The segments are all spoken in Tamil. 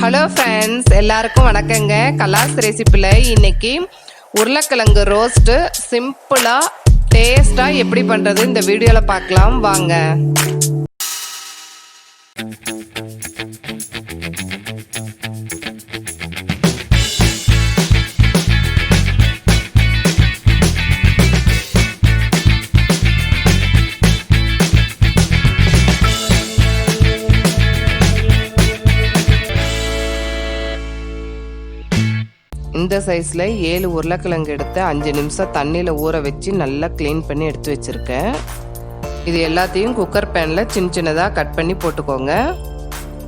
ஹலோ ஃப்ரெண்ட்ஸ், எல்லாருக்கும் வணக்கங்க. கலாஸ் ரெசிப்பியில் இன்னைக்கு உருளைக்கிழங்கு ரோஸ்ட்டு சிம்பிளாக டேஸ்ட்டாக எப்படி பண்ணுறது இந்த வீடியோவில் பார்க்கலாம் வாங்க. இந்த சைஸில் 7 உருளைக்கிழங்கு எடுத்து 5 நிமிஷம் தண்ணியில் ஊற வச்சு நல்லா க்ளீன் பண்ணி எடுத்து வச்சுருக்கேன். இது எல்லாத்தையும் குக்கர் பேனில் சின்ன சின்னதாக கட் பண்ணி போட்டுக்கோங்க.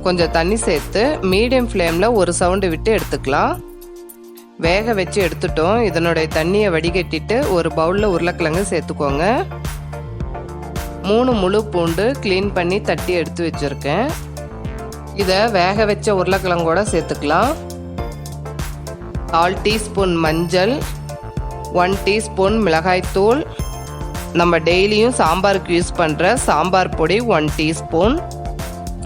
கொஞ்சம் தண்ணி சேர்த்து மீடியம் ஃப்ளேமில் ஒரு சவுண்டு விட்டு எடுத்துக்கலாம். வேக வச்சு எடுத்துட்டோம். இதனுடைய தண்ணியை வடிகட்டிட்டு ஒரு பவுலில் உருளைக்கிழங்கு சேர்த்துக்கோங்க. 3 முழு பூண்டு க்ளீன் பண்ணி தட்டி எடுத்து வச்சுருக்கேன். இதை வேக வச்ச உருளைக்கிழங்கோட சேர்த்துக்கலாம். 1/4 டீஸ்பூன் மஞ்சள், 1 டீஸ்பூன் மிளகாய்த்தூள், நம்ம டெய்லியும் சாம்பாருக்கு யூஸ் பண்ணுற சாம்பார் பொடி 1 டீஸ்பூன்.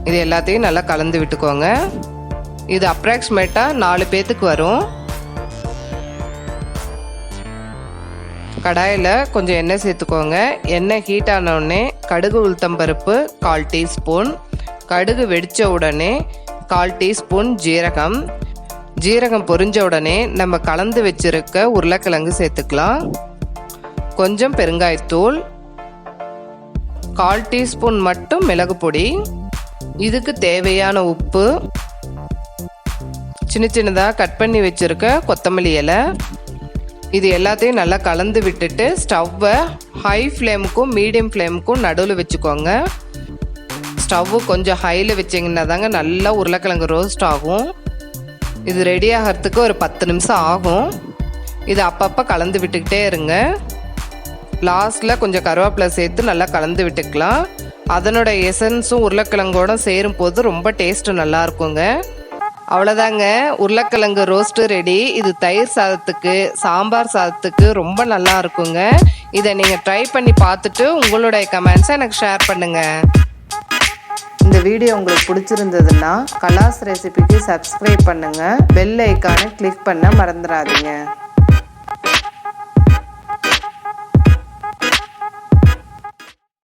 இது எல்லாத்தையும் நல்லா கலந்து விட்டுக்கோங்க. இது அப்ராக்சிமேட்டாக 4 பேத்துக்கு வரும். கடாயில் கொஞ்சம் எண்ணெய் சேர்த்துக்கோங்க. எண்ணெய் ஹீட் ஆனவுடனே கடுகு உளுத்தம்பருப்பு 1/4 டீஸ்பூன், கடுகு வெடித்த உடனே 1/4 டீஸ்பூன் ஜீரகம். ஜீரகம் பொரிஞ்ச உடனே நம்ம கலந்து வச்சிருக்க உருளைக்கிழங்கு சேர்த்துக்கலாம். கொஞ்சம் பெருங்காயத்தூள், 1/4 டீஸ்பூன் மட்டும் மிளகு பொடி, இதுக்கு தேவையான உப்பு, சின்ன சின்னதாக கட் பண்ணி வச்சிருக்க கொத்தமல்லி இலை. இது எல்லாத்தையும் நல்லா கலந்து விட்டுட்டு ஸ்டவ்வை ஹை ஃப்ளேமுக்கும் மீடியம் ஃப்ளேமுக்கும் நடுவில் வச்சுக்கோங்க. ஸ்டவ்வு கொஞ்சம் ஹையில் வச்சிங்கன்னா தாங்க நல்லா உருளைக்கிழங்கு ரோஸ்ட் ஆகும். இது ரெடி ஆகிறதுக்கு ஒரு 10 நிமிஷம் ஆகும். இது அப்பப்போ கலந்து விட்டுக்கிட்டே இருங்க. லாஸ்ட்டில் கொஞ்சம் கருவேப்பிலை சேர்த்து நல்லா கலந்து விட்டுக்கலாம். அதனோட எசன்ஸும் உருளைக்கிழங்கோட சேரும் போது ரொம்ப டேஸ்ட்டு நல்லா இருக்குங்க. அவ்வளோதாங்க, உருளைக்கிழங்கு ரோஸ்ட்டு ரெடி. இது தயிர் சாதத்துக்கு, சாம்பார் சாதத்துக்கு ரொம்ப நல்லா இருக்குங்க. இதை நீங்கள் ட்ரை பண்ணி பார்த்துட்டு உங்களுடைய கமெண்ட்ஸை எனக்கு ஷேர் பண்ணுங்கள். இந்த வீடியோ உங்களுக்கு பிடிச்சிருந்ததுன்னா கலாஸ் ரெசிபிக்கு சப்ஸ்கிரைப் பண்ணுங்கள். பெல் ஐக்கானை கிளிக் பண்ண மறந்துடாதீங்க.